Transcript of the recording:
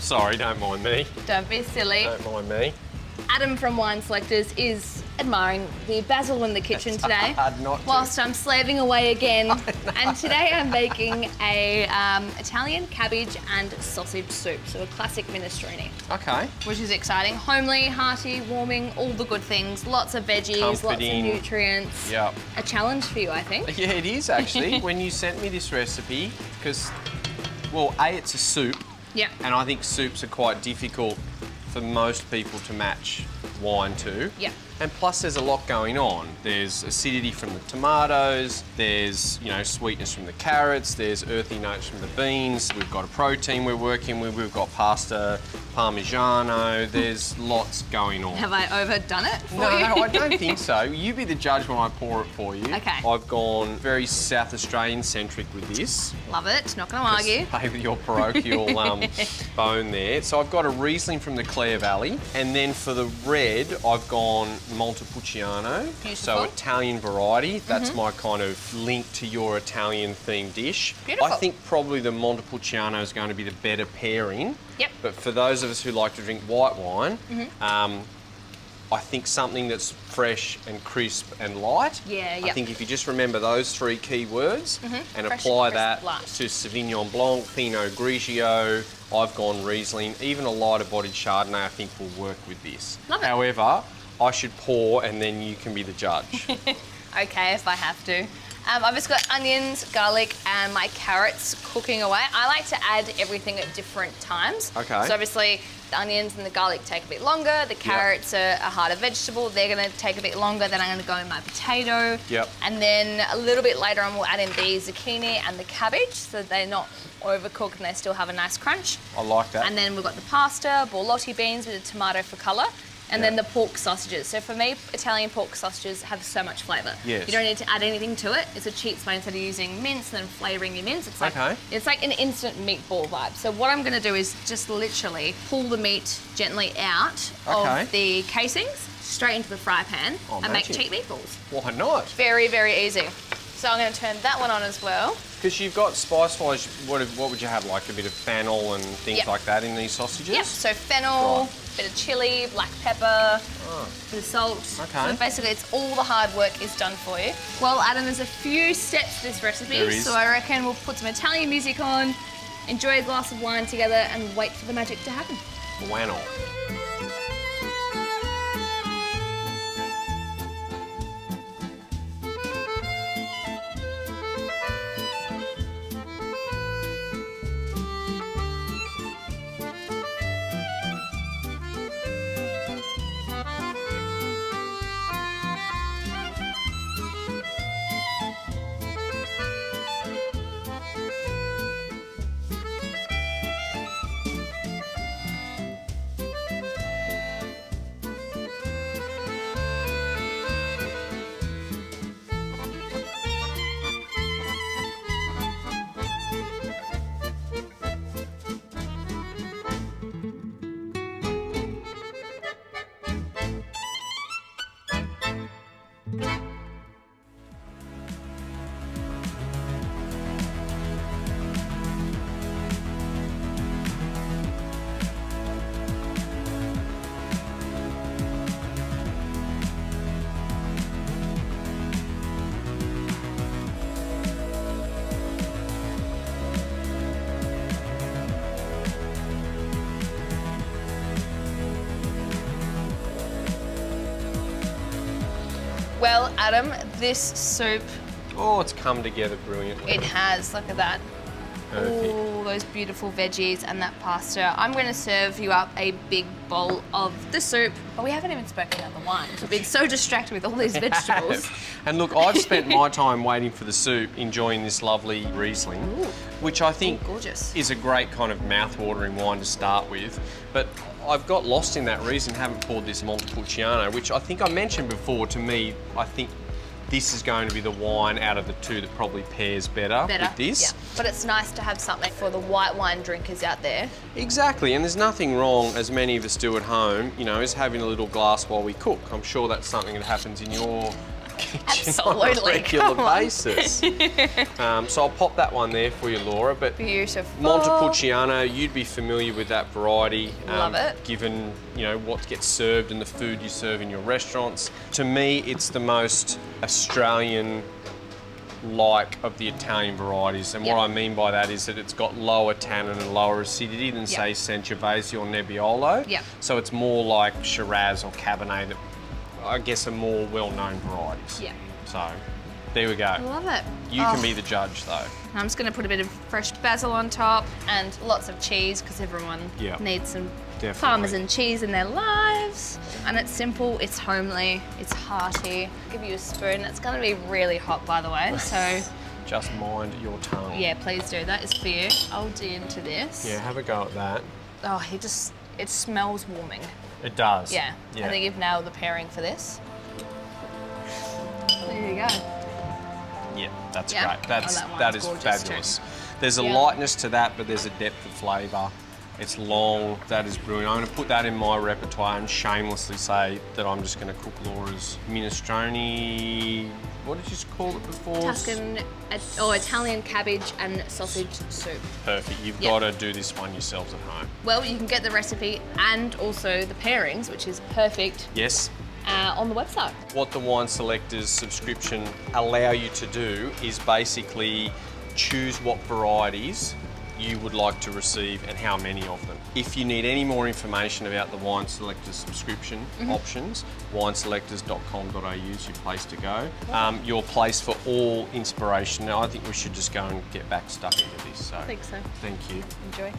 sorry, don't mind me. Don't be silly. Don't mind me. Adam from Wine Selectors is admiring the basil in the kitchen today. Hard not to. Whilst I'm slaving away again. And today I'm making a Italian cabbage and sausage soup, so a classic minestrone. Okay. Which is exciting. Homely, hearty, warming, all the good things. Lots of veggies, Comforting. lots of nutrients. Yep. A challenge for you, I think. Yeah, it is actually. When you sent me this recipe, because, well, A, it's a soup. Yeah. And I think soups are quite difficult for most people to match wine to. Yeah. And plus there's a lot going on. There's acidity from the tomatoes, there's, you know, sweetness from the carrots, there's earthy notes from the beans, we've got a protein we're working with, we've got pasta parmigiano, there's lots going on. Have I overdone it for No, you? I don't think so. You be the judge when I pour it for you. Okay. I've gone very South Australian centric with this. Love it, not gonna argue. Play with your parochial bone there. So I've got a Riesling from the Clare Valley, and then for the red, I've gone Montepulciano. Beautiful. So Italian variety. That's my kind of link to your Italian themed dish. Beautiful. I think probably the Montepulciano is going to be the better pairing. Yep. But for those of us who like to drink white wine, I think something that's fresh and crisp and light. Yeah, I think if you just remember those three key words and Fresh, apply crisp, that light. to Sauvignon Blanc, Pinot Grigio, I've gone Riesling, even a lighter bodied Chardonnay I think will work with this. Love it. However, I should pour and then you can be the judge. Okay, if I have to. I've just got onions, garlic, and my carrots cooking away. I like to add everything at different times. Okay. So obviously, the onions and the garlic take a bit longer. The carrots are a harder vegetable. They're going to take a bit longer. Then I'm going to go in my potato. Yep. And then a little bit later on, we'll add in the zucchini and the cabbage, so they're not overcooked and they still have a nice crunch. I like that. And then we've got the pasta, borlotti beans with a tomato for colour. And then the pork sausages. So for me, Italian pork sausages have so much flavour. Yes. You don't need to add anything to it. It's a cheat way instead of using mince and then flavouring your mince. It's like it's like an instant meatball vibe. So what I'm going to do is just literally pull the meat gently out of the casings, straight into the fry pan, and make cheap meatballs. Why not? Very, very easy. So I'm going to turn that one on as well. Because you've got spice-wise, what would you have, like a bit of fennel and things like that in these sausages? Yep, so fennel, bit of chilli, black pepper, bit of salt. Okay. So basically it's all the hard work is done for you. Well, Adam, there's a few steps to this recipe. There is. So I reckon we'll put some Italian music on, enjoy a glass of wine together and wait for the magic to happen. Why not? Well, Adam, this soup, Oh, it's come together brilliantly. it has, look at that. Perfect. All those beautiful veggies and that pasta. I'm going to serve you up a big bowl of the soup, but we haven't even spoken about the wine. We've been so distracted with all these vegetables. And look, I've spent my time waiting for the soup, enjoying this lovely Riesling, which I think Gorgeous. is a great kind of mouth-watering wine to start with. But I've got lost in that Riesling, haven't poured this Montepulciano, which I think I mentioned before. To me, I think this is going to be the wine out of the two that probably pairs better with this. Yeah. But it's nice to have something for the white wine drinkers out there. Exactly, and there's nothing wrong, as many of us do at home, you know, is having a little glass while we cook. I'm sure that's something that happens in your kitchen on a regular basis. So I'll pop that one there for you, Laura. But beautiful. Montepulciano, you'd be familiar with that variety. Love it. Given, you know, what gets served and the food you serve in your restaurants. To me, it's the most Australian like of the Italian varieties, and what I mean by that is that it's got lower tannin and lower acidity than say Sangiovese or Nebbiolo. So it's more like Shiraz or Cabernet that I guess are more well-known varieties. So there we go. I love it. You can be the judge though. I'm just going to put a bit of fresh basil on top and lots of cheese because everyone needs some Parmesan cheese in their lives. And it's simple, it's homely, it's hearty. I'll give you a spoon. It's going to be really hot, by the way, so... Just mind your tongue. Yeah, please do. That is for you. I'll dig into this. Yeah, have a go at that. Oh, it smells warming. It does. Yeah. I think you've nailed the pairing for this. There you go. Yeah, that's great. That is fabulous. Too. There's a lightness to that, but there's a depth of flavour. It's long. That is brilliant. I'm going to put that in my repertoire and shamelessly say that I'm just going to cook Laura's minestrone. What did you call it before? Tuscan or Italian cabbage and sausage soup. Perfect. You've got to do this one yourselves at home. Well, you can get the recipe and also the pairings, which is perfect. Yes. On the website. What the Wine Selectors subscription allow you to do is basically choose what varieties you would like to receive and how many of them. If you need any more information about the Wine Selectors subscription options, wineselectors.com.au is your place to go. Your place for all inspiration. Now, I think we should just go and get back stuck into this. So, I think so. Thank you. Enjoy.